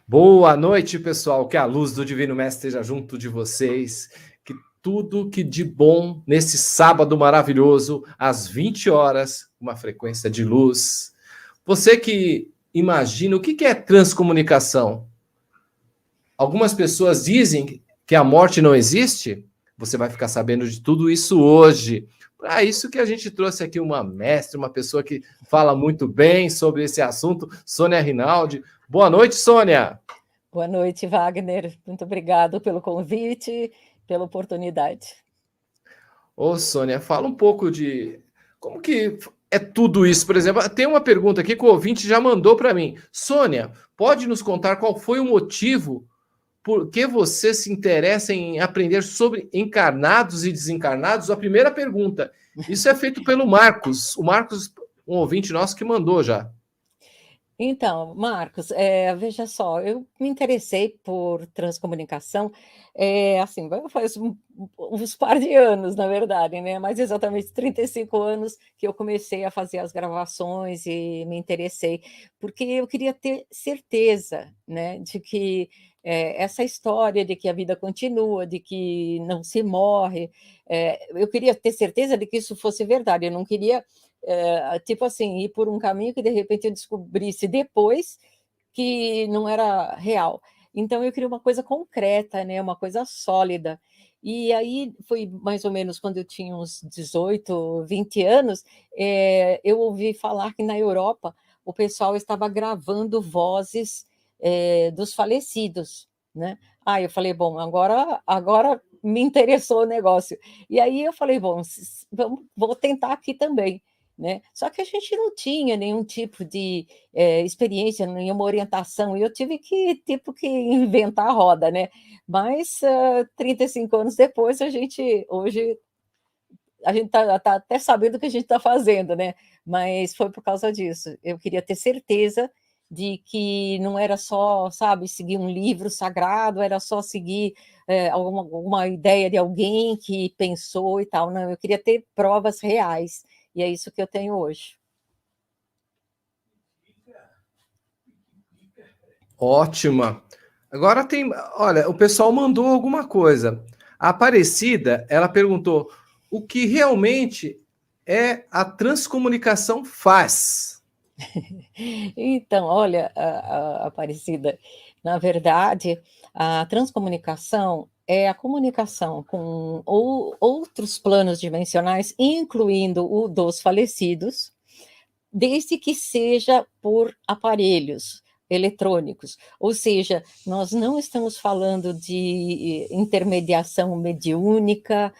Boa noite, pessoal. Que a luz do Divino Mestre esteja junto de vocês. Que tudo que de bom nesse sábado maravilhoso, às 20 horas, uma frequência de luz. Você que imagina o que é transcomunicação? Algumas pessoas dizem que a morte não existe. Você vai ficar sabendo de tudo isso hoje. Para isso que a gente trouxe aqui uma mestre, uma pessoa que fala muito bem sobre esse assunto, Sônia Rinaldi. Boa noite, Sônia. Boa noite, Wagner. Muito obrigado pelo convite, pela oportunidade. Ô, Sônia, fala um pouco de como que é tudo isso. Por exemplo, tem uma pergunta aqui que o ouvinte já mandou para mim. Sônia, pode nos contar qual foi o motivo por que você se interessa em aprender sobre encarnados e desencarnados? A primeira pergunta. Isso é feito pelo Marcos. O Marcos, um ouvinte nosso que mandou já. Então, Marcos, veja só, eu me interessei por transcomunicação, assim, faz uns par de anos, na verdade, né? Mais exatamente 35 anos que eu comecei a fazer as gravações e me interessei, porque eu queria ter certeza, né, de que essa história de que a vida continua, de que não se morre, eu queria ter certeza de que isso fosse verdade, eu não queria tipo assim, ir por um caminho que de repente eu descobrisse depois que não era real. Então eu queria uma coisa concreta, né, uma coisa sólida. E aí foi mais ou menos quando eu tinha uns 18, 20 anos, eu ouvi falar que na Europa o pessoal estava gravando vozes dos falecidos, né? Eu falei, bom, agora me interessou o negócio. E aí eu falei, bom, vou tentar aqui também. Né? Só que a gente não tinha nenhum tipo de experiência, nenhuma orientação, e eu tive que, tipo, que inventar a roda, né? Mas 35 anos depois, hoje, a gente tá até sabendo o que a gente está fazendo, né? Mas foi por causa disso. Eu queria ter certeza de que não era só, sabe, seguir um livro sagrado, era só seguir alguma ideia de alguém que pensou e tal. Não, eu queria ter provas reais. E é isso que eu tenho hoje. Ótima. Agora tem, olha, o pessoal mandou alguma coisa. A Aparecida, ela perguntou o que realmente a transcomunicação faz. Então, olha, Aparecida, na verdade, a transcomunicação é a comunicação com outros planos dimensionais, incluindo o dos falecidos, desde que seja por aparelhos eletrônicos, ou seja, nós não estamos falando de intermediação mediúnica,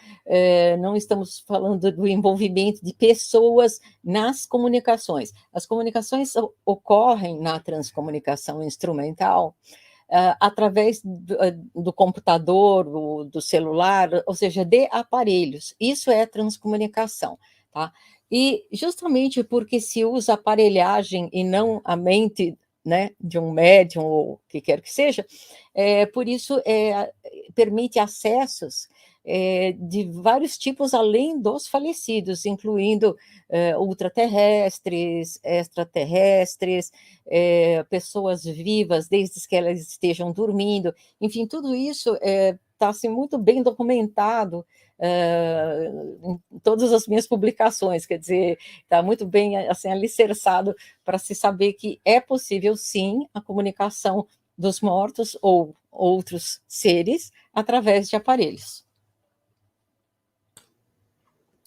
não estamos falando do envolvimento de pessoas nas comunicações. As comunicações ocorrem na transcomunicação instrumental através do computador, do celular, ou seja, de aparelhos. Isso é transcomunicação, tá? E justamente porque se usa aparelhagem e não a mente, né, de um médium ou o que quer que seja, por isso permite acessos de vários tipos além dos falecidos, incluindo ultraterrestres, extraterrestres, pessoas vivas, desde que elas estejam dormindo, enfim, tudo isso está assim, muito bem documentado em todas as minhas publicações, quer dizer, está muito bem assim, alicerçado para se saber que é possível, sim, a comunicação dos mortos ou outros seres através de aparelhos.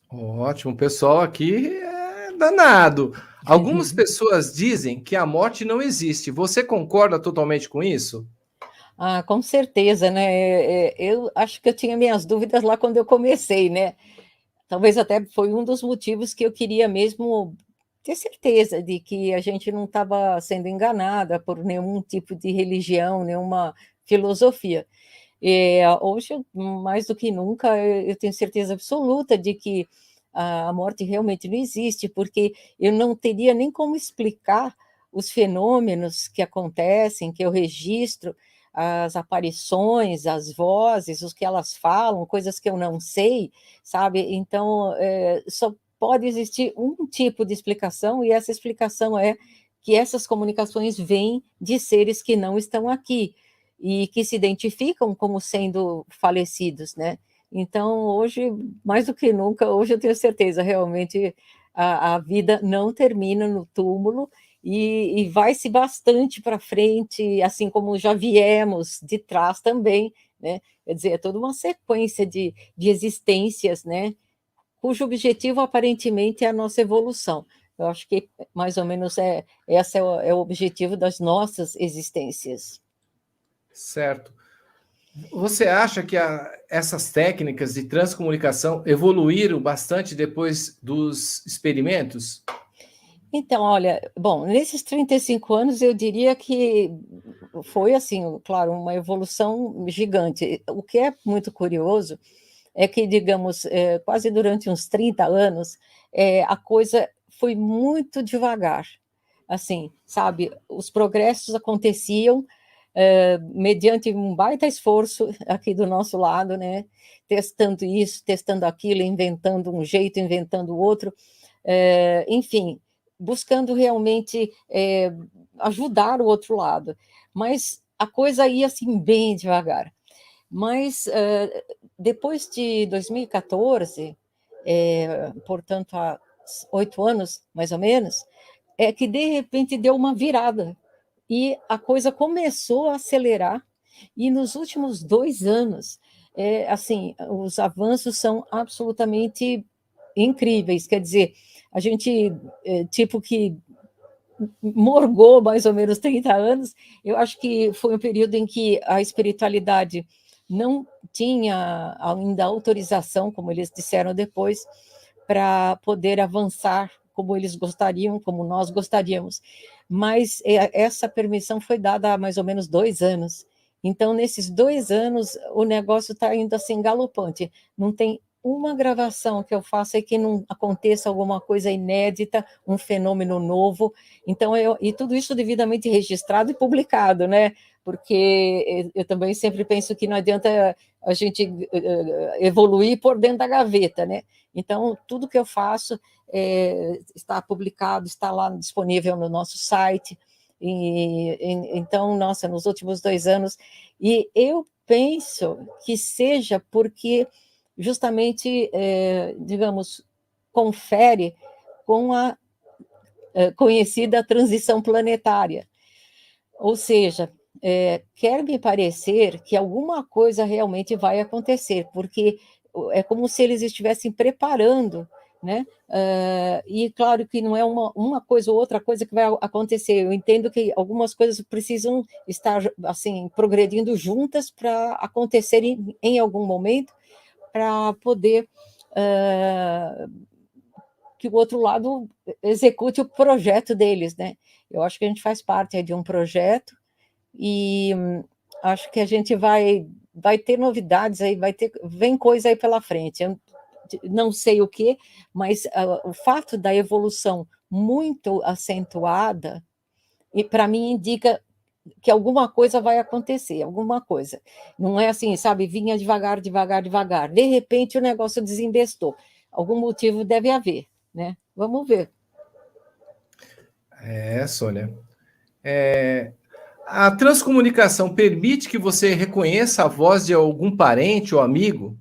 Ótimo, o pessoal aqui é danado. Algumas pessoas dizem que a morte não existe. Você concorda totalmente com isso? Com certeza, né? Eu acho que eu tinha minhas dúvidas lá quando eu comecei, né? Talvez até foi um dos motivos que eu queria mesmo ter certeza de que a gente não estava sendo enganada por nenhum tipo de religião, nenhuma filosofia. Hoje, mais do que nunca, eu tenho certeza absoluta de que a morte realmente não existe, porque eu não teria nem como explicar os fenômenos que acontecem, que eu registro, as aparições, as vozes, os que elas falam, coisas que eu não sei, sabe? Então, só pode existir um tipo de explicação, e essa explicação é que essas comunicações vêm de seres que não estão aqui e que se identificam como sendo falecidos, né? Então, hoje, mais do que nunca, hoje eu tenho certeza, realmente, a vida não termina no túmulo e vai-se bastante para frente, assim como já viemos de trás também, né? Quer dizer, é toda uma sequência de existências, né? Cujo objetivo, aparentemente, é a nossa evolução. Eu acho que, mais ou menos, esse é o objetivo das nossas existências. Certo. Você acha que essas técnicas de transcomunicação evoluíram bastante depois dos experimentos? Então, olha, bom, nesses 35 anos eu diria que foi assim, claro, uma evolução gigante. O que é muito curioso é que, digamos, quase durante uns 30 anos, a coisa foi muito devagar. Assim, sabe, os progressos aconteciam mediante um baita esforço aqui do nosso lado, né? Testando isso, testando aquilo, inventando um jeito, inventando outro, enfim, buscando realmente ajudar o outro lado. Mas a coisa ia assim bem devagar. Mas depois de 2014, portanto, há 8 anos, mais ou menos, é que de repente deu uma virada e a coisa começou a acelerar. E nos últimos 2 anos, assim, os avanços são absolutamente incríveis. Quer dizer, a gente, tipo que morgou mais ou menos 30 anos, eu acho que foi um período em que a espiritualidade não tinha ainda autorização, como eles disseram depois, para poder avançar como eles gostariam, como nós gostaríamos. Mas essa permissão foi dada há mais ou menos 2 anos. Então, nesses 2 anos, o negócio está indo assim galopante. Não tem uma gravação que eu faça e que não aconteça alguma coisa inédita, um fenômeno novo. Então, e tudo isso devidamente registrado e publicado, né? Porque eu também sempre penso que não adianta a gente evoluir por dentro da gaveta, né? Então, tudo que eu faço está publicado, está lá disponível no nosso site. Então, nossa, nos últimos 2 anos, e eu penso que seja porque justamente, digamos, confere com a conhecida transição planetária. Ou seja, quer me parecer que alguma coisa realmente vai acontecer, porque é como se eles estivessem preparando, né? E claro que não é uma coisa ou outra coisa que vai acontecer. Eu entendo que algumas coisas precisam estar assim progredindo juntas para acontecerem em algum momento, para poder que o outro lado execute o projeto deles, né? Eu acho que a gente faz parte de um projeto e acho que a gente vai ter novidades aí, vem coisa aí pela frente. Eu não sei o que, mas o fato da evolução muito acentuada, e para mim indica que alguma coisa vai acontecer, alguma coisa. Não é assim, sabe, vinha devagar, devagar, devagar. De repente o negócio desembestou. Algum motivo deve haver, né? Vamos ver. Sônia. A transcomunicação permite que você reconheça a voz de algum parente ou amigo?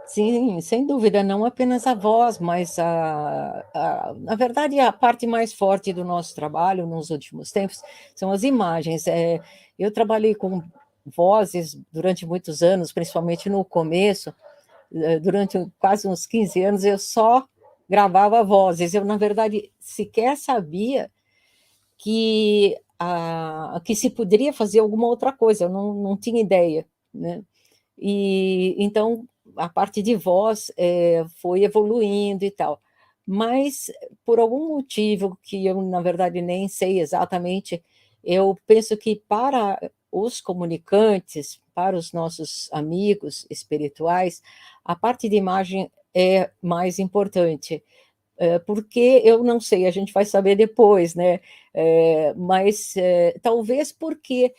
Sim, sem dúvida, não apenas a voz, mas na verdade, a parte mais forte do nosso trabalho nos últimos tempos são as imagens. Eu trabalhei com vozes durante muitos anos, principalmente no começo, durante quase uns 15 anos, eu só gravava vozes. Eu, na verdade, sequer sabia que se poderia fazer alguma outra coisa, eu não tinha ideia, né? E então a parte de voz foi evoluindo e tal. Mas por algum motivo que eu, na verdade, nem sei exatamente, eu penso que para os comunicantes, para os nossos amigos espirituais, a parte de imagem é mais importante. Porque eu não sei, a gente vai saber depois, né? Mas talvez porque,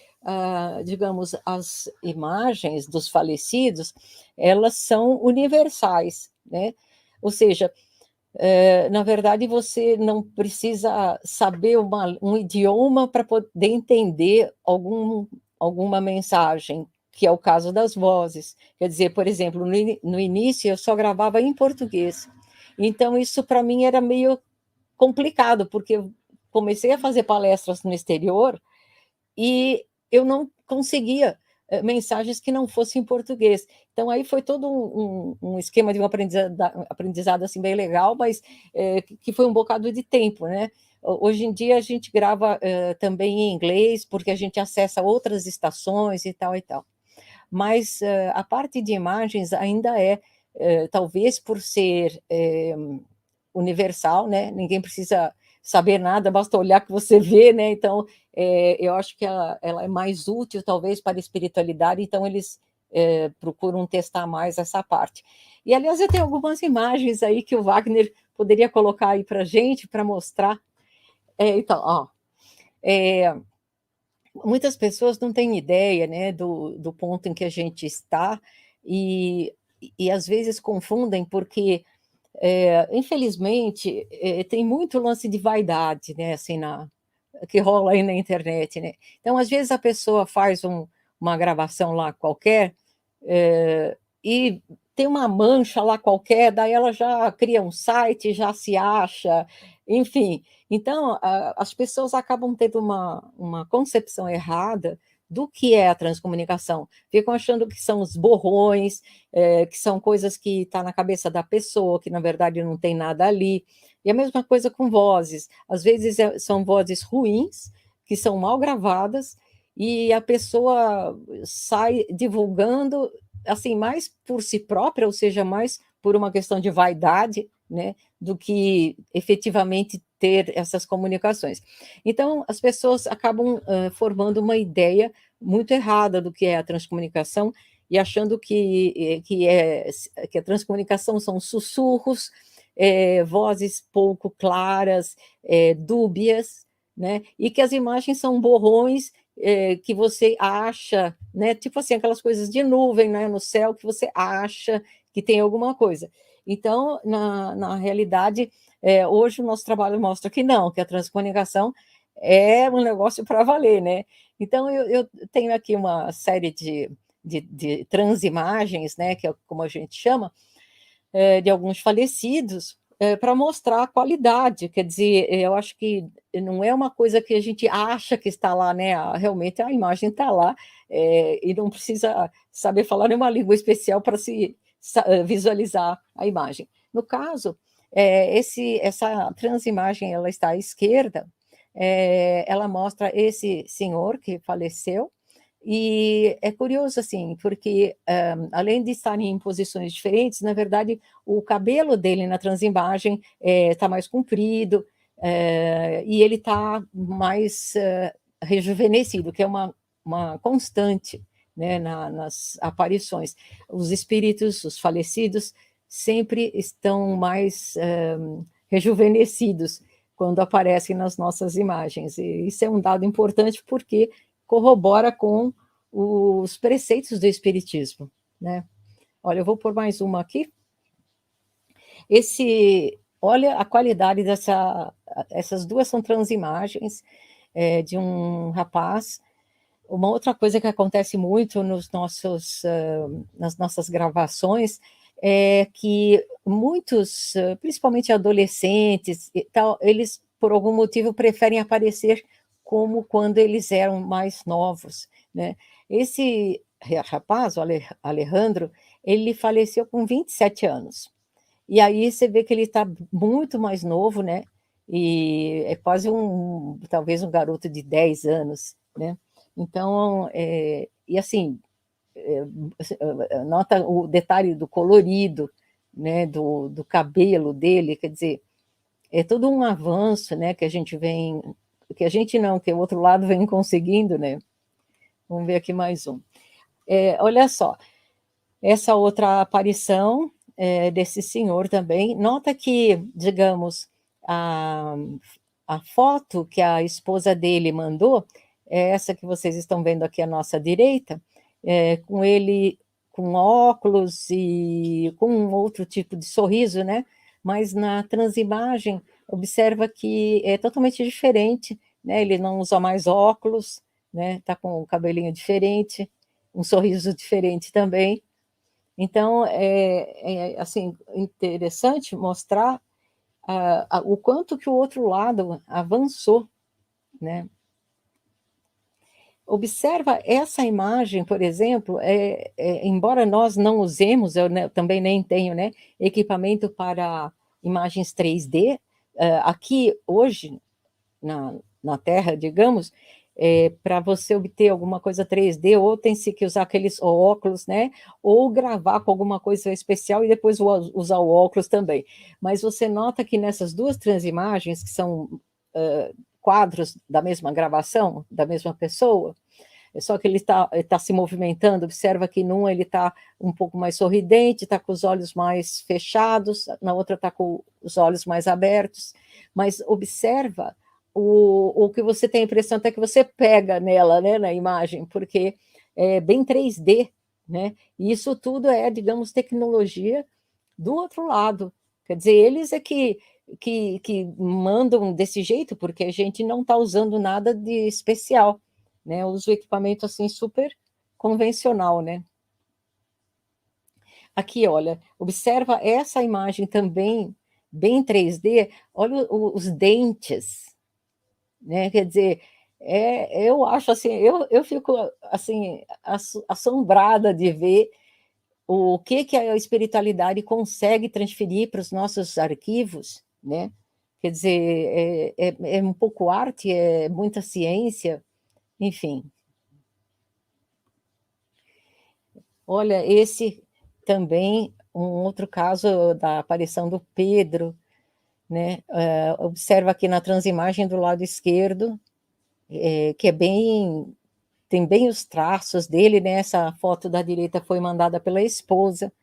digamos, as imagens dos falecidos, elas são universais, né? Ou seja, Na verdade, você não precisa saber um idioma para poder entender alguma mensagem, que é o caso das vozes. Quer dizer, por exemplo, no início eu só gravava em português. Então, isso para mim era meio complicado, porque eu comecei a fazer palestras no exterior e eu não conseguia mensagens que não fossem em português. Então, aí foi todo um esquema de um aprendizado assim, bem legal, mas que foi um bocado de tempo, né? Hoje em dia a gente grava também em inglês, porque a gente acessa outras estações e tal e tal. Mas a parte de imagens ainda talvez por ser universal, né? Ninguém precisa saber nada, basta olhar que você vê, né? Então, eu acho que ela é mais útil, talvez, para a espiritualidade, então eles procuram testar mais essa parte. E, aliás, eu tenho algumas imagens aí que o Wagner poderia colocar aí para a gente, para mostrar. Então, ó, muitas pessoas não têm ideia, né, do ponto em que a gente está e às vezes confundem porque infelizmente, tem muito lance de vaidade, né, assim, que rola aí na internet, né? Então, às vezes, a pessoa faz uma gravação lá qualquer e tem uma mancha lá qualquer, daí ela já cria um site, já se acha, enfim. Então, as pessoas acabam tendo uma concepção errada do que é a transcomunicação. Ficam achando que são os borrões, que são coisas que estão na cabeça da pessoa, que na verdade não tem nada ali. E a mesma coisa com vozes. Às vezes são vozes ruins, que são mal gravadas, e a pessoa sai divulgando assim mais por si própria, ou seja, mais por uma questão de vaidade, né, do que efetivamente ter essas comunicações. Então, as pessoas acabam formando uma ideia muito errada do que é a transcomunicação e achando que a transcomunicação são sussurros, vozes pouco claras, dúbias, né? E que as imagens são borrões que você acha, né? Tipo assim, aquelas coisas de nuvem, né? No céu que você acha que tem alguma coisa. Então, na realidade, hoje o nosso trabalho mostra que não, que a transcomunicação é um negócio para valer, né? Então, eu tenho aqui uma série de transimagens, né, que é como a gente chama, de alguns falecidos, para mostrar a qualidade. Quer dizer, eu acho que não é uma coisa que a gente acha que está lá, né? Realmente a imagem está lá, e não precisa saber falar nenhuma língua especial para se visualizar a imagem. No caso, essa transimagem ela está à esquerda, ela mostra esse senhor que faleceu, e é curioso, assim, porque além de estarem em posições diferentes, na verdade, o cabelo dele na transimagem está mais comprido, e ele está mais rejuvenescido, que é uma constante, né, nas aparições. Os espíritos, os falecidos, sempre estão mais rejuvenescidos quando aparecem nas nossas imagens. E isso é um dado importante porque corrobora com os preceitos do Espiritismo, né? Olha, eu vou pôr mais uma aqui. Olha a qualidade essas duas são transimagens de um rapaz. Uma outra coisa que acontece muito nas nossas gravações é que muitos, principalmente adolescentes e tal, eles, por algum motivo, preferem aparecer como quando eles eram mais novos, né? Esse rapaz, o Alejandro, ele faleceu com 27 anos. E aí você vê que ele está muito mais novo, né? E é quase talvez um garoto de 10 anos, né? Então, e assim, nota o detalhe do colorido, né? Do cabelo dele, quer dizer, é todo um avanço, né? Que a gente que a gente não, que o outro lado vem conseguindo, né? Vamos ver aqui mais um. Olha só, essa outra aparição desse senhor também. Nota que, digamos, a foto que a esposa dele mandou, é essa que vocês estão vendo aqui à nossa direita, com ele com óculos e com um outro tipo de sorriso, né? mas na transimagem, observa que é totalmente diferente, né? Ele não usa mais óculos, né? Tá com o cabelinho diferente, um sorriso diferente também. Então, assim, interessante mostrar o quanto que o outro lado avançou, né? Observa essa imagem, por exemplo, embora nós não usemos, eu, né, também nem tenho, né, equipamento para imagens 3D, aqui hoje, na Terra, digamos, para você obter alguma coisa 3D, ou tem-se que usar aqueles óculos, né, ou gravar com alguma coisa especial e depois usar o óculos também. Mas você nota que nessas duas transimagens, que são quadros da mesma gravação, da mesma pessoa, só que ele está se movimentando, observa que num ele está um pouco mais sorridente, está com os olhos mais fechados, na outra está com os olhos mais abertos, mas observa o que você tem a impressão até que você pega nela, né, na imagem, porque é bem 3D, né, e isso tudo é, digamos, tecnologia do outro lado, quer dizer, eles é que mandam desse jeito, porque a gente não está usando nada de especial, né? Usa o equipamento assim super convencional, né? Aqui, olha, observa essa imagem também bem 3D, olha os dentes, né? Quer dizer, eu acho assim, eu fico assim assombrada de ver o que a espiritualidade consegue transferir para os nossos arquivos, né? Quer dizer, é um pouco arte, é muita ciência, enfim. Olha, esse também, um outro caso da aparição do Pedro, né? Observa aqui na transimagem do lado esquerdo, que é bem, tem bem os traços dele, né? Essa foto da direita foi mandada pela esposa,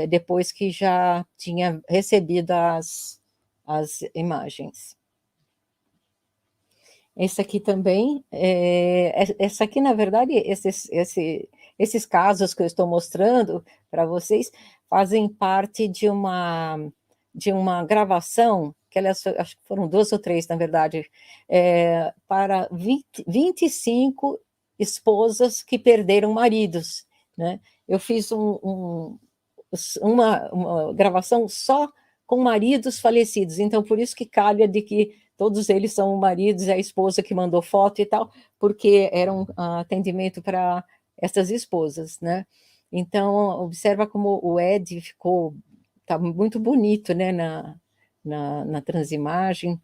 depois que já tinha recebido as imagens. Esse aqui também, essa aqui, na verdade, esses casos que eu estou mostrando para vocês fazem parte de uma gravação, que aliás, acho que foram 2 ou 3, na verdade, para 25 esposas que perderam maridos, né? Eu fiz uma gravação só com maridos falecidos, então por isso que calha de que todos eles são maridos, é a esposa que mandou foto e tal, porque era um atendimento para essas esposas, né? Então, observa como o Ed tá muito bonito, né, na transimagem,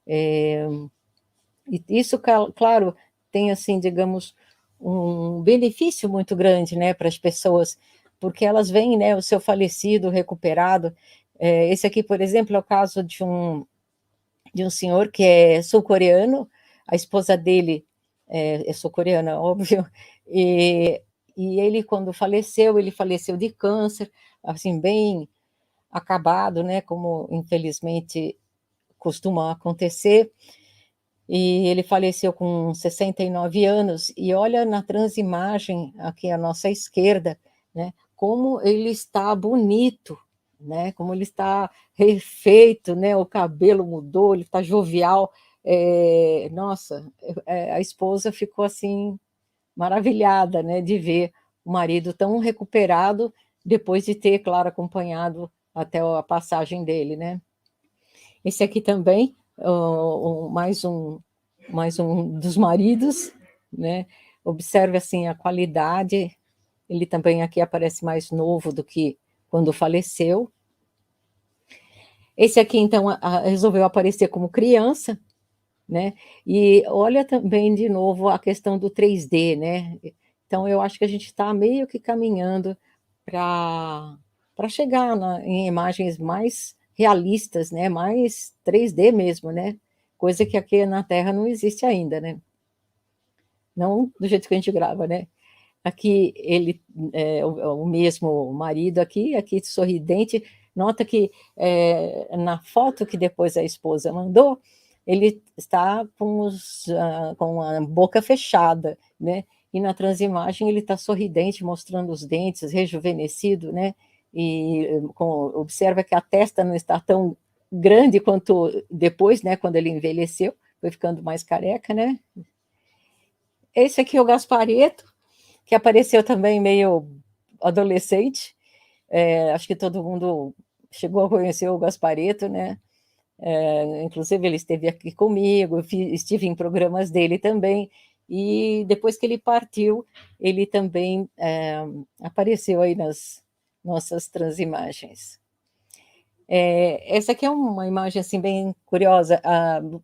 e isso, claro, tem, assim, digamos, um benefício muito grande, né, para as pessoas, porque elas veem, né, o seu falecido recuperado. Esse aqui, por exemplo, é o caso de um senhor que é sul-coreano, a esposa dele é sul-coreana, óbvio, e ele, quando faleceu, ele faleceu de câncer, assim, bem acabado, né, como infelizmente costuma acontecer, e ele faleceu com 69 anos, e olha na transimagem, aqui à nossa esquerda, né, como ele está bonito, né, como ele está refeito, né, o cabelo mudou, ele está jovial, nossa, a esposa ficou assim, maravilhada, né, de ver o marido tão recuperado, depois de ter, claro, acompanhado até a passagem dele, né. Esse aqui também, mais um dos maridos, né? Observe assim a qualidade. Ele também aqui aparece mais novo do que quando faleceu. Esse aqui, então, resolveu aparecer como criança, né? E olha também de novo a questão do 3D, né? Então, eu acho que a gente está meio que caminhando para chegar em imagens mais realistas, né? Mais 3D mesmo, né? Coisa que aqui na Terra não existe ainda, né? Não do jeito que a gente grava, né? Aqui ele o mesmo marido aqui sorridente. Nota que na foto que depois a esposa mandou, ele está com a boca fechada, né? E na transimagem ele está sorridente, mostrando os dentes, rejuvenescido, né? e observa que a testa não está tão grande quanto depois, né, quando ele envelheceu, foi ficando mais careca, né? Esse aqui é o Gaspareto, que apareceu também meio adolescente. Acho que todo mundo chegou a conhecer o Gaspareto, né? Inclusive ele esteve aqui comigo, estive em programas dele também, e depois que ele partiu, ele também apareceu aí nas nossas transimagens. Essa aqui é uma imagem assim bem curiosa.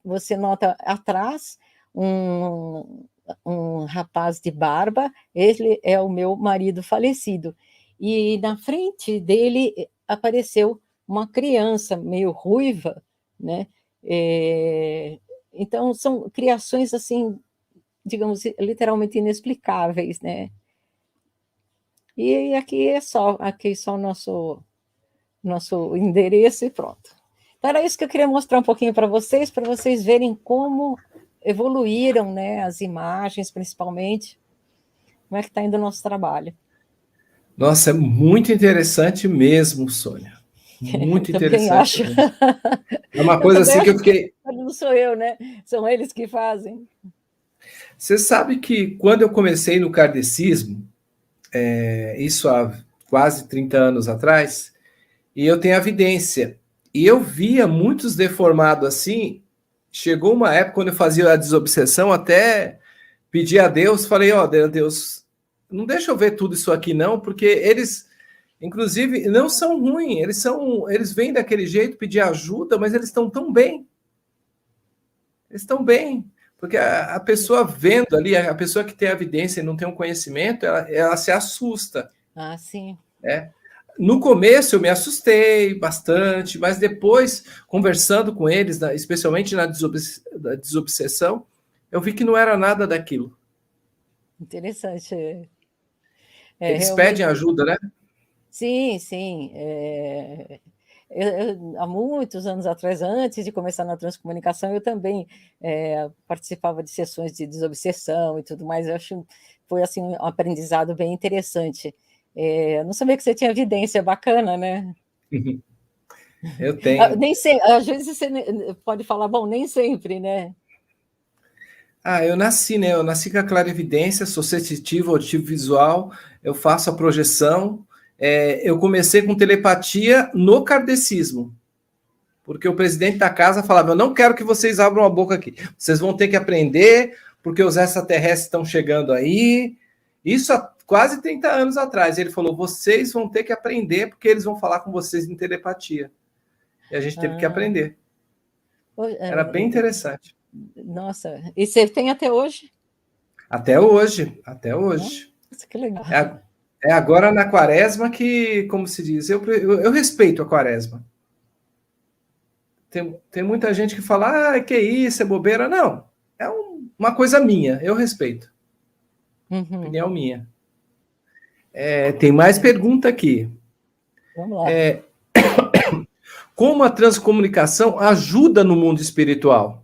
Você nota atrás um rapaz de barba, ele é o meu marido falecido, e na frente dele apareceu uma criança meio ruiva, né? Então são criações assim, digamos, literalmente inexplicáveis, né? E aqui só o nosso endereço e pronto. Então, era isso que eu queria mostrar um pouquinho para vocês verem como evoluíram, né, as imagens, principalmente, como é que está indo o nosso trabalho. Nossa, é muito interessante mesmo, Sônia. Muito Também interessante acho. mesmo. É uma Eu coisa também assim que eu acho que fiquei. não sou eu, né? São eles que fazem. Você sabe que quando eu comecei no kardecismo, isso há quase 30 anos atrás, e eu tenho evidência, e eu via muitos deformados assim. Chegou uma época quando eu fazia a desobsessão, até pedi a Deus, falei, ó, Deus, não deixa eu ver tudo isso aqui não, porque eles, inclusive, não são ruins, eles vêm daquele jeito pedir ajuda, mas eles estão tão bem. Eles estão bem, porque a pessoa vendo ali, a pessoa que tem evidência e não tem um conhecimento, ela se assusta. Ah, sim. No começo eu me assustei bastante, mas depois, conversando com eles, especialmente na desobsessão, eu vi que não era nada daquilo. Interessante. Eles pedem Realmente. ajuda, né? Sim, sim. Há muitos anos atrás, antes de começar na transcomunicação, eu também participava de sessões de desobsessão e tudo mais. Eu acho que foi assim, um aprendizado bem interessante. Não sabia que você tinha evidência bacana, né? Eu tenho. Nem sempre, às vezes você pode falar, bom, nem sempre, né? Eu nasci, né? Eu nasci com a clarividência, sou sensitivo, auditivo visual, eu faço a projeção. Eu comecei com telepatia no kardecismo, porque o presidente da casa falava: eu não quero que vocês abram a boca aqui, vocês vão ter que aprender, porque os extraterrestres estão chegando aí. Isso há quase 30 anos atrás. Ele falou: vocês vão ter que aprender, porque eles vão falar com vocês em telepatia. E a gente teve que aprender. Era bem interessante. Nossa, e você tem até hoje? Até hoje, até hoje. Nossa, que legal. É agora na quaresma que, como se diz, eu respeito a quaresma. Tem muita gente que fala, que isso, é bobeira. Não, é uma coisa minha, eu respeito. Opinião minha. Tem mais pergunta aqui. Vamos lá. Como a transcomunicação ajuda no mundo espiritual?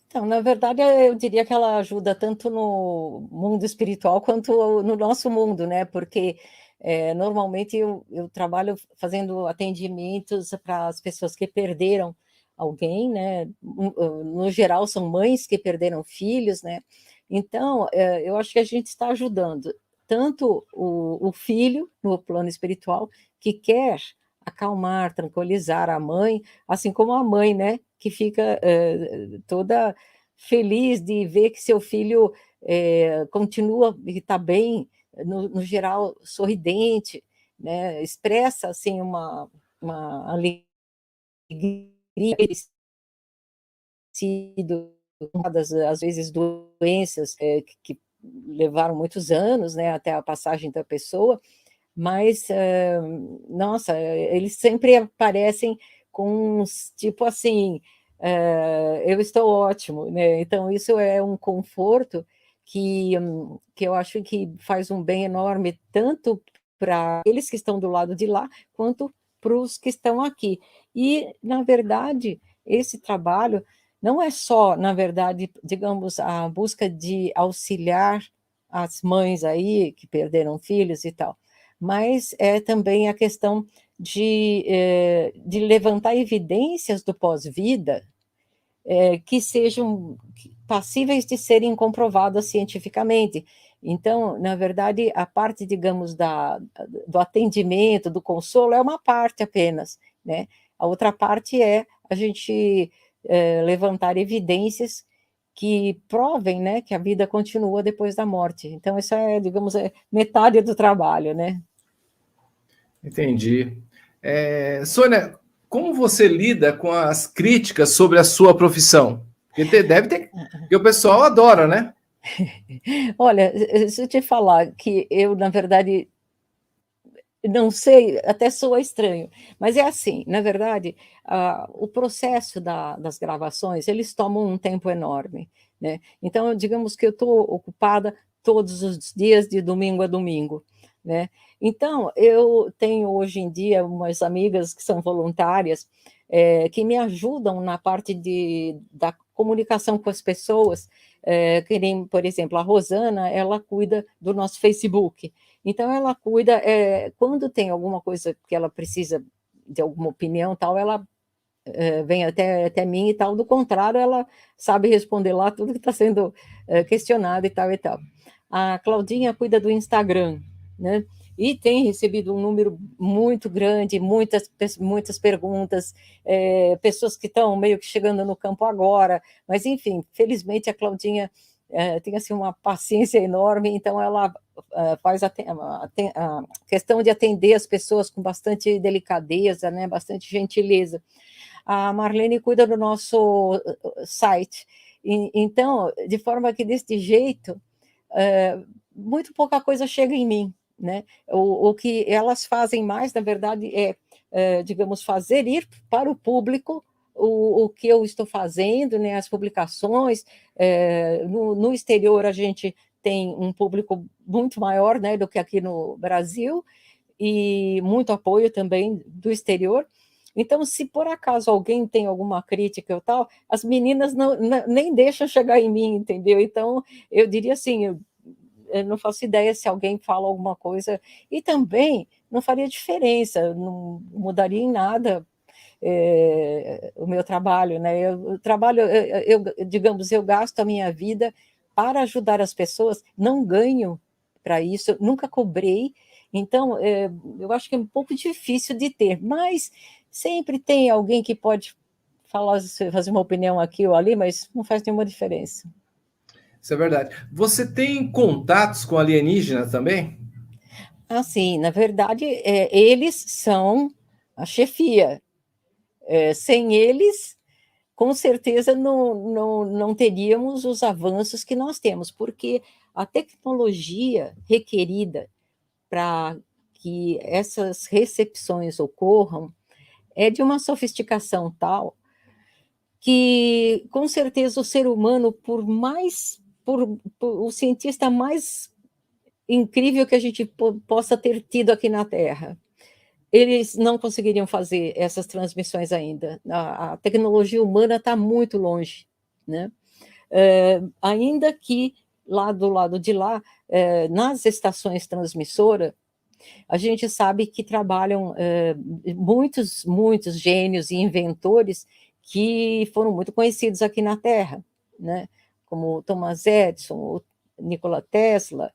Então, na verdade, eu diria que ela ajuda tanto no mundo espiritual quanto no nosso mundo, né? Porque normalmente eu trabalho fazendo atendimentos para as pessoas que perderam alguém, né? No geral, são mães que perderam filhos, né? Então, eu acho que a gente está ajudando tanto o filho no plano espiritual que quer acalmar, tranquilizar a mãe, assim como a mãe, né? Que fica toda feliz de ver que seu filho continua e está bem, no geral, sorridente, né? Expressa assim uma alegria, às vezes doenças que levaram muitos anos, né, até a passagem da pessoa, mas, nossa, eles sempre aparecem com uns, tipo assim, eu estou ótimo, né? Então isso é um conforto que eu acho que faz um bem enorme, tanto para eles que estão do lado de lá, quanto para os que estão aqui. E, na verdade, esse trabalho não é só, na verdade, digamos, a busca de auxiliar as mães aí que perderam filhos e tal, mas é também a questão de levantar evidências do pós-vida que sejam passíveis de serem comprovadas cientificamente. Então, na verdade, a parte, digamos, do atendimento, do consolo, é uma parte apenas, né? A outra parte é a gente levantar evidências que provem, né, que a vida continua depois da morte. Então, isso é, digamos, metade do trabalho, né? Entendi. Sônia, como você lida com as críticas sobre a sua profissão? Porque deve ter, porque o pessoal adora, né? Olha, se eu te falar que eu, na verdade, não sei, até soa estranho, mas é assim, na verdade, o processo das gravações, eles tomam um tempo enorme, né? Então, digamos que eu estou ocupada todos os dias, de domingo a domingo, né? Então, eu tenho hoje em dia umas amigas que são voluntárias, que me ajudam na parte da comunicação com as pessoas, que nem, por exemplo, a Rosana, ela cuida do nosso Facebook. Então, ela cuida, quando tem alguma coisa que ela precisa de alguma opinião, tal, ela vem até mim e tal, do contrário, ela sabe responder lá tudo que está sendo questionado e tal e tal. A Claudinha cuida do Instagram, né? E tem recebido um número muito grande, muitas perguntas, pessoas que estão meio que chegando no campo agora, mas enfim, felizmente a Claudinha tem assim, uma paciência enorme, então ela faz a questão de atender as pessoas com bastante delicadeza, né, bastante gentileza. A Marlene cuida do nosso site, então, de forma que deste jeito, muito pouca coisa chega em mim, né? O que elas fazem mais, na verdade, digamos, fazer ir para o público o que eu estou fazendo, né, as publicações. No exterior, a gente tem um público muito maior, né, do que aqui no Brasil, e muito apoio também do exterior. Então, se por acaso alguém tem alguma crítica ou tal, as meninas nem deixam chegar em mim, entendeu? Então, eu diria assim, eu não faço ideia se alguém fala alguma coisa, e também não faria diferença, não mudaria em nada o meu trabalho, né? Eu trabalho, digamos, eu gasto a minha vida para ajudar as pessoas, não ganho para isso, nunca cobrei, então eu acho que é um pouco difícil de ter, mas sempre tem alguém que pode fazer uma opinião aqui ou ali, mas não faz nenhuma diferença. Isso é verdade. Você tem contatos com alienígenas também? Assim, na verdade, eles são a chefia. Sem eles, com certeza não teríamos os avanços que nós temos, porque a tecnologia requerida para que essas recepções ocorram é de uma sofisticação tal que, com certeza, o ser humano, por o cientista mais incrível que a gente possa ter tido aqui na Terra, eles não conseguiriam fazer essas transmissões ainda. A tecnologia humana está muito longe, né? Ainda que lá do lado de lá, nas estações transmissoras, a gente sabe que trabalham muitos gênios e inventores que foram muito conhecidos aqui na Terra, né? Como Thomas Edison, o Nikola Tesla,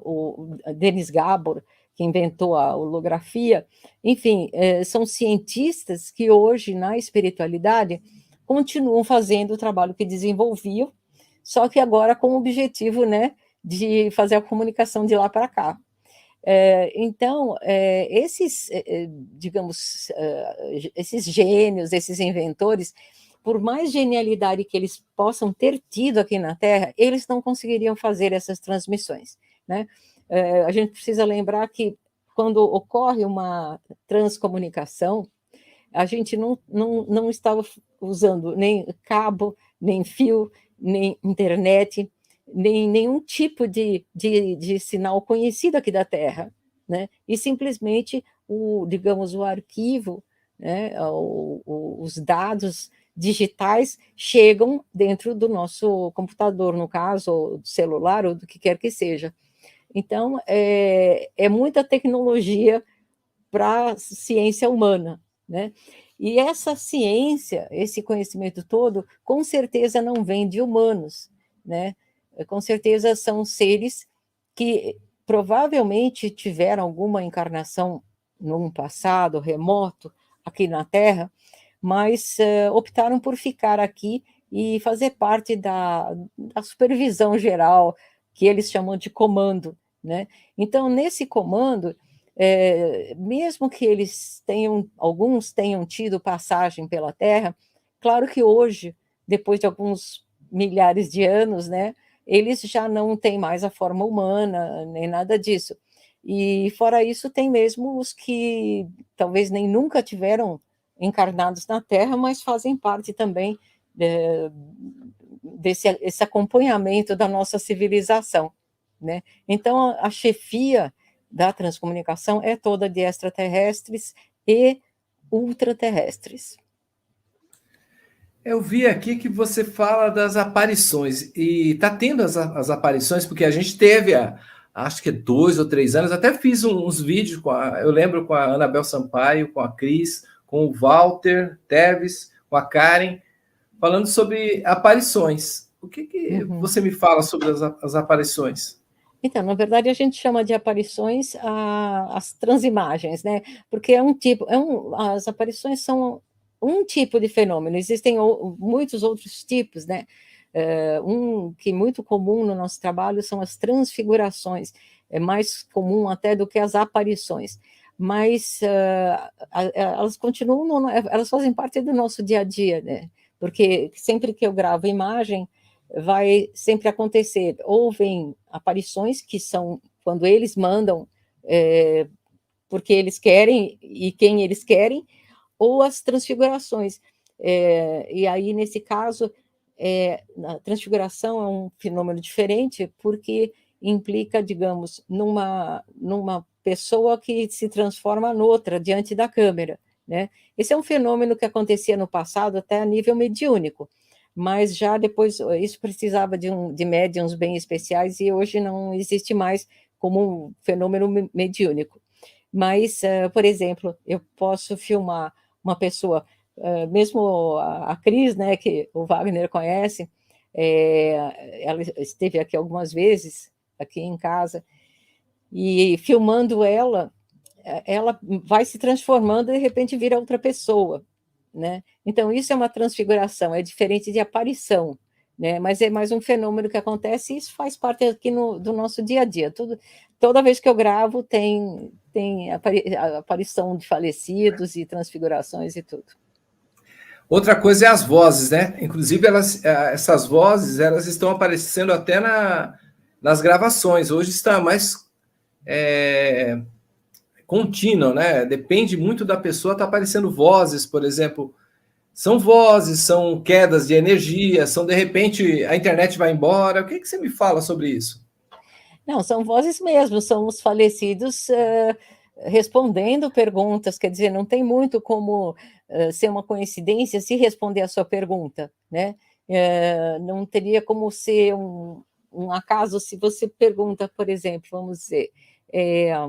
o Denis Gabor, que inventou a holografia. Enfim, são cientistas que hoje, na espiritualidade, continuam fazendo o trabalho que desenvolviam, só que agora com o objetivo, né, de fazer a comunicação de lá para cá. Então, esses, digamos, esses gênios, esses inventores, por mais genialidade que eles possam ter tido aqui na Terra, eles não conseguiriam fazer essas transmissões, né? A gente precisa lembrar que quando ocorre uma transcomunicação, a gente não estava usando nem cabo, nem fio, nem internet, nem nenhum tipo de sinal conhecido aqui da Terra, né? E simplesmente digamos, o arquivo, né? Os dados digitais chegam dentro do nosso computador, no caso, ou do celular, ou do que quer que seja. Então, é muita tecnologia para a ciência humana, né? E essa ciência, esse conhecimento todo, com certeza não vem de humanos, né? Com certeza são seres que provavelmente tiveram alguma encarnação num passado remoto aqui na Terra, mas optaram por ficar aqui e fazer parte da supervisão geral, que eles chamam de comando, né? Então, nesse comando, mesmo que alguns tenham tido passagem pela Terra, claro que hoje, depois de alguns milhares de anos, né, eles já não têm mais a forma humana, nem nada disso. E fora isso, tem mesmo os que talvez nem nunca tiveram encarnados na Terra, mas fazem parte também desse acompanhamento da nossa civilização, né? Então, a chefia da transcomunicação é toda de extraterrestres e ultraterrestres. Eu vi aqui que você fala das aparições, e está tendo as aparições, porque a gente teve, acho que 2 ou 3 anos, até fiz uns vídeos, eu lembro com a Anabel Sampaio, com a Cris, com o Walter Teves, com a Karen, falando sobre aparições. O que você me fala sobre as aparições? Então, na verdade, a gente chama de aparições as transimagens, né? Porque as aparições são um tipo de fenômeno, existem muitos outros tipos, né? Um que é muito comum no nosso trabalho são as transfigurações, é mais comum até do que as aparições, mas elas continuam, elas fazem parte do nosso dia a dia, né? Porque sempre que eu gravo imagem, vai sempre acontecer, ou vem aparições, que são quando eles mandam, porque eles querem e quem eles querem, ou as transfigurações. E aí, nesse caso, a transfiguração é um fenômeno diferente, porque implica, digamos, numa pessoa que se transforma noutra diante da câmera, né? Esse é um fenômeno que acontecia no passado até a nível mediúnico, mas já depois isso precisava de médiums bem especiais e hoje não existe mais como um fenômeno mediúnico. Mas, por exemplo, eu posso filmar uma pessoa, mesmo a Cris, né, que o Wagner conhece, ela esteve aqui algumas vezes, aqui em casa, e filmando ela vai se transformando e de repente vira outra pessoa, né? Então, isso é uma transfiguração, é diferente de aparição, né? Mas é mais um fenômeno que acontece e isso faz parte aqui do nosso dia a dia. Toda vez que eu gravo, tem a aparição de falecidos e transfigurações e tudo. Outra coisa é as vozes, né? Inclusive, essas vozes, elas estão aparecendo até nas gravações. Hoje está mais contínua, né? Depende muito da pessoa, está aparecendo vozes, por exemplo. São vozes, são quedas de energia, são de repente a internet vai embora. O que você me fala sobre isso? Não, são vozes mesmo, são os falecidos respondendo perguntas, quer dizer, não tem muito como ser uma coincidência se responder a sua pergunta, né? Não teria como ser um acaso se você pergunta, por exemplo, vamos dizer,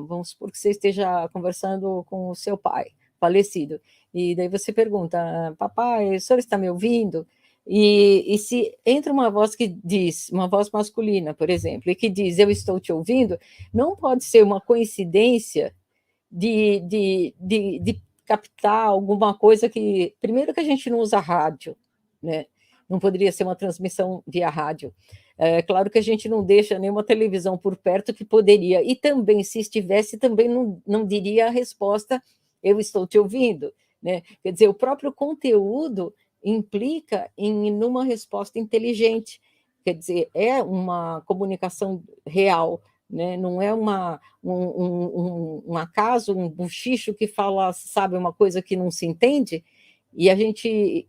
vamos supor que você esteja conversando com o seu pai falecido, e daí você pergunta, papai, o senhor está me ouvindo? E se entra uma voz que diz, uma voz masculina, por exemplo, e que diz, eu estou te ouvindo, não pode ser uma coincidência de captar alguma coisa que... Primeiro que a gente não usa rádio, né? Não poderia ser uma transmissão via rádio. É claro que a gente não deixa nenhuma televisão por perto que poderia. E também, se estivesse, também não diria a resposta, eu estou te ouvindo, né? Quer dizer, o próprio conteúdo implica numa resposta inteligente, quer dizer, é uma comunicação real, né? Não é um acaso, um buchicho que fala, sabe, uma coisa que não se entende, e a gente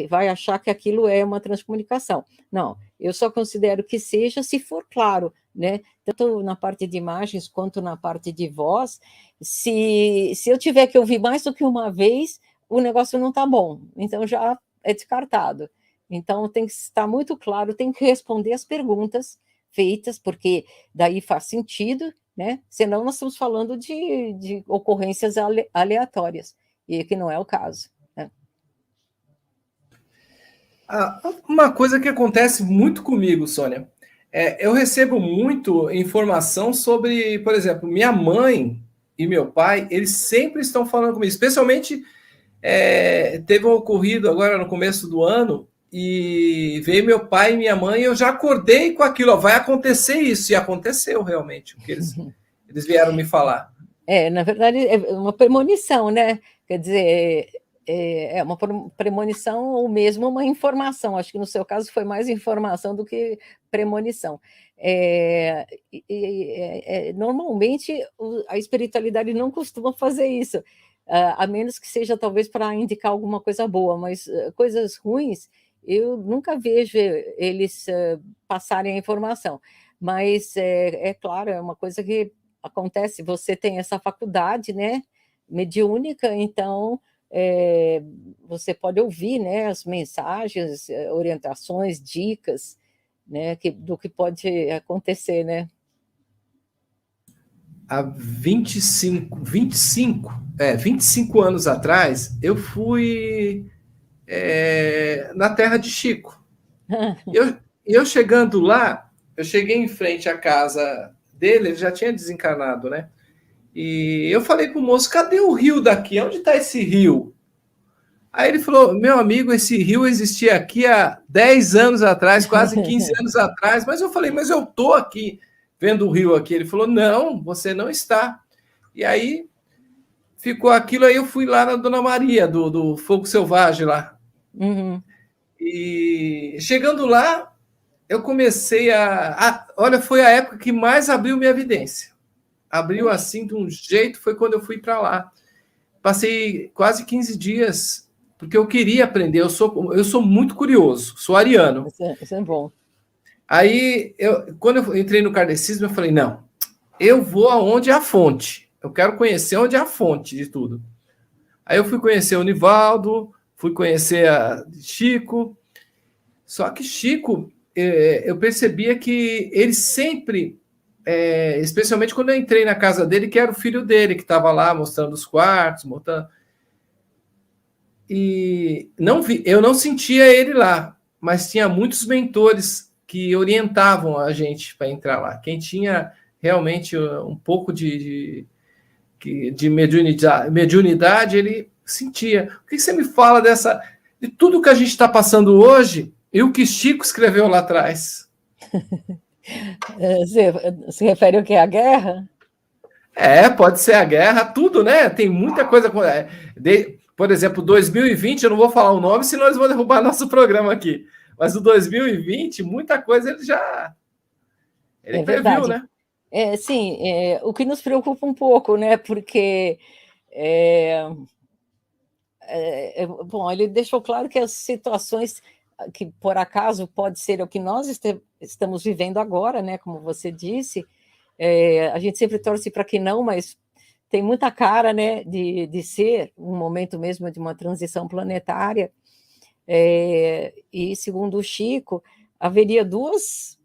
vai achar que aquilo é uma transcomunicação. Não, eu só considero que seja se for claro, né? Tanto na parte de imagens quanto na parte de voz, se eu tiver que ouvir mais do que uma vez, o negócio não está bom, então já é descartado. Então tem que estar muito claro, tem que responder as perguntas, feitas, porque daí faz sentido, né? Senão nós estamos falando de ocorrências aleatórias, e que não é o caso. Né? Uma coisa que acontece muito comigo, Sônia, eu recebo muito informação sobre, por exemplo, minha mãe e meu pai, eles sempre estão falando comigo, especialmente teve um ocorrido agora no começo do ano, e veio meu pai e minha mãe, e eu já acordei com aquilo, ó, vai acontecer isso, e aconteceu realmente, o que eles vieram me falar. Na verdade, é uma premonição, né? Quer dizer, é uma premonição ou mesmo uma informação. Acho que no seu caso foi mais informação do que premonição. Normalmente, a espiritualidade não costuma fazer isso, a menos que seja talvez para indicar alguma coisa boa, mas coisas ruins, eu nunca vejo eles passarem a informação. Mas, claro, é uma coisa que acontece, você tem essa faculdade, né, mediúnica, então você pode ouvir, né, as mensagens, orientações, dicas, né, do que pode acontecer, né? Há 25 anos atrás, eu fui na terra de Chico. Eu chegando lá, eu cheguei em frente à casa dele, ele já tinha desencarnado, né? E eu falei pro moço, cadê o rio daqui? Onde está esse rio? Aí ele falou, meu amigo, esse rio existia aqui há 10 anos atrás, quase 15 anos atrás. Mas eu falei, mas eu tô aqui vendo o rio aqui. Ele falou, não, você não está. E aí ficou aquilo, aí eu fui lá na Dona Maria, do Fogo Selvagem lá. Uhum. E chegando lá, eu comecei olha, foi a época que mais abriu minha evidência. Abriu assim de um jeito, foi quando eu fui para lá. Passei quase 15 dias, porque eu queria aprender. Eu sou muito curioso, sou ariano. Isso é bom. Aí, quando eu entrei no kardecismo, eu falei, não, eu vou aonde é a fonte. Eu quero conhecer onde é a fonte de tudo. Aí eu fui conhecer o Nivaldo, fui conhecer a Chico. Só que Chico, eu percebia que ele sempre, especialmente quando eu entrei na casa dele, que era o filho dele, que estava lá mostrando os quartos, mostrando... E eu não sentia ele lá, mas tinha muitos mentores que orientavam a gente para entrar lá. Quem tinha realmente um pouco de mediunidade, ele sentia. O que você me fala de tudo que a gente está passando hoje e o que Chico escreveu lá atrás? Você se refere ao que? A guerra? Pode ser a guerra, tudo, né? Tem muita coisa. Por exemplo, 2020, eu não vou falar o nome, senão eles vão derrubar nosso programa aqui. Mas o 2020, muita coisa ele previu, Verdade. né? Sim, o que nos preocupa um pouco, né? Porque bom, ele deixou claro que as situações que por acaso pode ser o que nós estamos vivendo agora, né? Como você disse, a gente sempre torce para que não, mas tem muita cara, né, de ser um momento mesmo de uma transição planetária. E segundo o Chico, haveria duas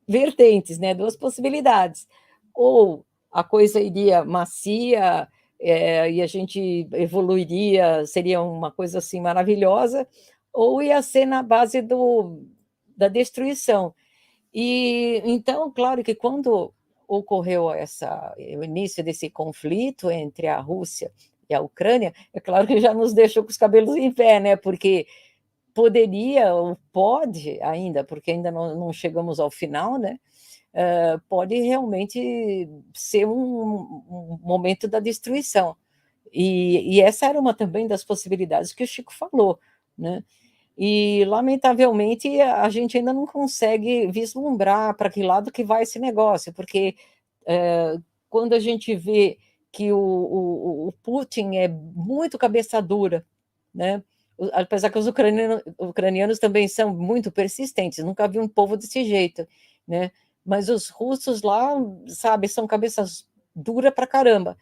vertentes, né, duas possibilidades. Ou a coisa iria macia, e a gente evoluiria, seria uma coisa assim maravilhosa, ou ia ser na base da destruição. E então, claro que quando ocorreu o início desse conflito entre a Rússia e a Ucrânia, é claro que já nos deixou com os cabelos em pé, né? Porque poderia, ou pode ainda, porque ainda não chegamos ao final, né? Pode realmente ser um momento da destruição. E essa era uma também das possibilidades que o Chico falou, né? E, lamentavelmente, a gente ainda não consegue vislumbrar para que lado que vai esse negócio, porque quando a gente vê que o Putin é muito cabeça dura, né? Apesar que os ucranianos também são muito persistentes, nunca vi um povo desse jeito, né? Mas os russos lá, sabe, são cabeças duras para caramba.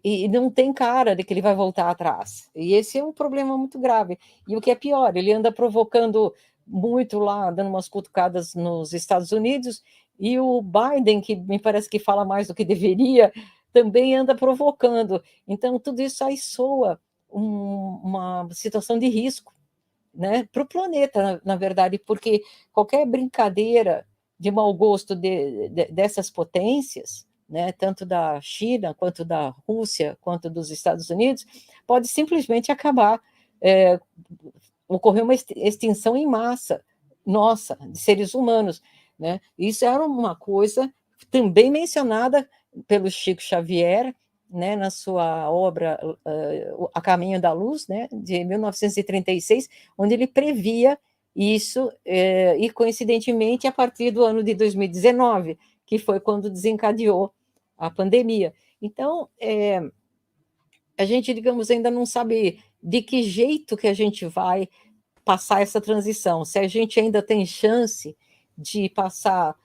E não tem cara de que ele vai voltar atrás. E esse é um problema muito grave. E o que é pior, ele anda provocando muito lá, dando umas cutucadas nos Estados Unidos, e o Biden, que me parece que fala mais do que deveria, também anda provocando. Então, tudo isso aí soa uma situação de risco, né, para o planeta, na verdade, porque qualquer brincadeira de mau gosto dessas potências, né, tanto da China, quanto da Rússia, quanto dos Estados Unidos, pode simplesmente acabar, ocorrer uma extinção em massa, nossa, de seres humanos. Né? Isso era uma coisa também mencionada pelo Chico Xavier, né, na sua obra A Caminho da Luz, né, de 1936, onde ele previa isso, e coincidentemente a partir do ano de 2019, que foi quando desencadeou a pandemia. Então, a gente, digamos, ainda não sabe de que jeito que a gente vai passar essa transição, se a gente ainda tem chance de passar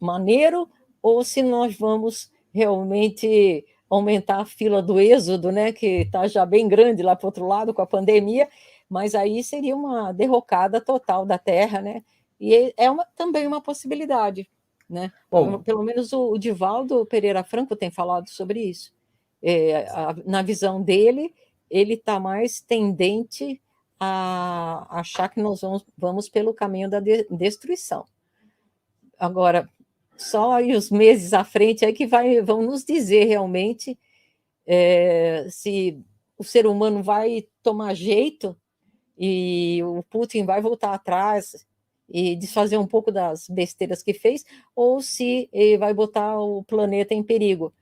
maneiro, ou se nós vamos realmente aumentar a fila do êxodo, né, que está já bem grande lá para o outro lado com a pandemia, mas aí seria uma derrocada total da Terra, né? E também uma possibilidade, né? Bom, Pelo menos o Divaldo Pereira Franco tem falado sobre isso. Na visão dele, ele está mais tendente a achar que nós vamos pelo caminho da destruição. Agora, só aí os meses à frente é que vão nos dizer realmente se o ser humano vai tomar jeito e o Putin vai voltar atrás e desfazer um pouco das besteiras que fez, ou se ele vai botar o planeta em perigo.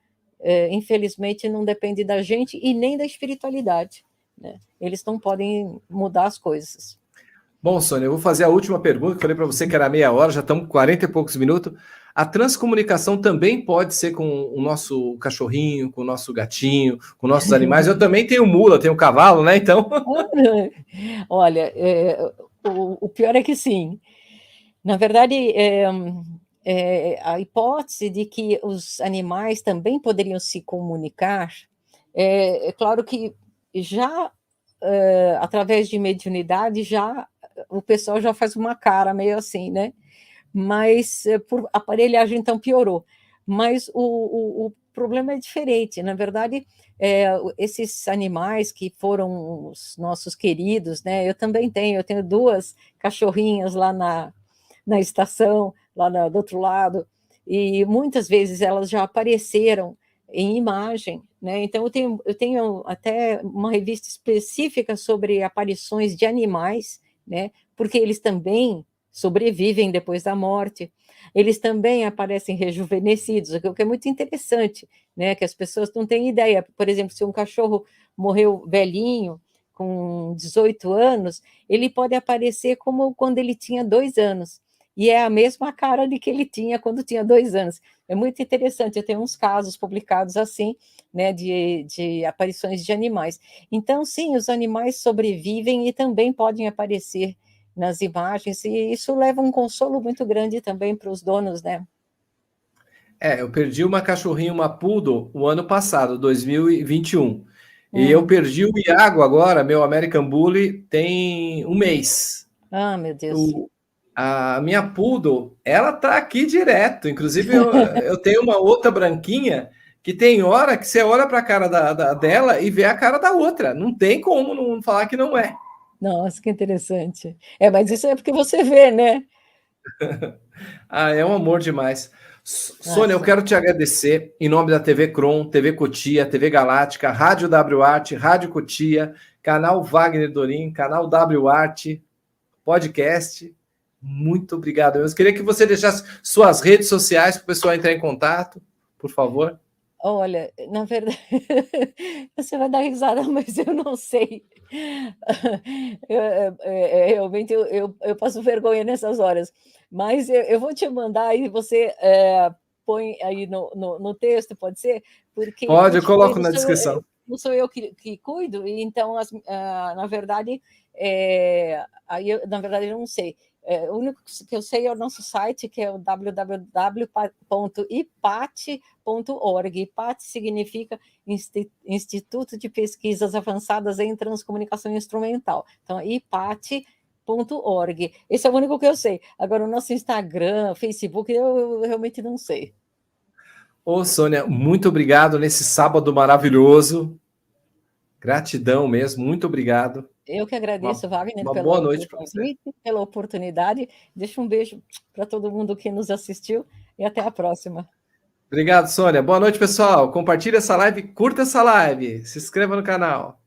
Infelizmente, não depende da gente e nem da espiritualidade. Né? Eles não podem mudar as coisas. bom, Sônia, eu vou fazer a última pergunta, que eu falei para você que era meia hora, já estamos com 40 e poucos minutos. A transcomunicação também pode ser com o nosso cachorrinho, com o nosso gatinho, com nossos animais. Eu também tenho mula, tenho cavalo, né? Então. Olha, o pior é que sim. Na verdade, a hipótese de que os animais também poderiam se comunicar, é claro que já através de mediunidade, já o pessoal já faz uma cara meio assim, né? Mas por aparelhagem, então, piorou. Mas o problema é diferente. Na verdade, esses animais que foram os nossos queridos, né? Eu também eu tenho 2 cachorrinhas lá na estação, lá do outro lado, e muitas vezes elas já apareceram em imagem, né? Então, eu tenho até uma revista específica sobre aparições de animais, né? Porque eles também sobrevivem depois da morte, eles também aparecem rejuvenescidos, o que é muito interessante, né? Que as pessoas não têm ideia. Por exemplo, se um cachorro morreu velhinho, com 18 anos, ele pode aparecer como quando ele tinha 2 anos, e é a mesma cara de que ele tinha quando tinha 2 anos. É muito interessante, eu tenho uns casos publicados assim, né, de aparições de animais. Então, sim, os animais sobrevivem e também podem aparecer nas imagens, e isso leva um consolo muito grande também para os donos, né? Eu perdi uma cachorrinha, uma poodle, o ano passado, 2021. E eu perdi o Iago agora, meu American Bully, tem um mês. Ah, meu Deus. A minha poodle, ela tá aqui direto. Inclusive, eu tenho uma outra branquinha que tem hora que você olha para a cara dela e vê a cara da outra. Não tem como não falar que não é. Nossa, que interessante. Mas isso é porque você vê, né? É um amor demais. Sônia, eu Nossa. quero te agradecer em nome da TV Crom, TV Cotia, TV Galáctica, Rádio W Arte, Rádio Cotia, canal Wagner Dorim, canal W Arte, podcast. Muito obrigado. Eu queria que você deixasse suas redes sociais para o pessoal entrar em contato, por favor. Olha, na verdade, você vai dar risada, mas eu não sei. Realmente eu passo vergonha nessas horas, mas eu vou te mandar e você põe aí no texto, pode ser? Porque, como Pode, eu eu te falei, coloco na descrição. não sou eu que cuido, e então, na verdade, aí na verdade eu não sei. O único que eu sei é o nosso site, que é o www.ipat.org. IPAT significa Instituto de Pesquisas Avançadas em Transcomunicação Instrumental. Então, ipat.org. Esse é o único que eu sei. Agora, o nosso Instagram, Facebook, eu realmente não sei. Ô, Sônia, muito obrigado nesse sábado maravilhoso. Gratidão mesmo, muito obrigado. Eu que agradeço, Wagner, Uma boa pelo noite para você. convite, pela oportunidade. Deixo um beijo para todo mundo que nos assistiu e até a próxima. Obrigado, Sônia. Boa noite, pessoal. Compartilhe essa live, curta essa live, se inscreva no canal.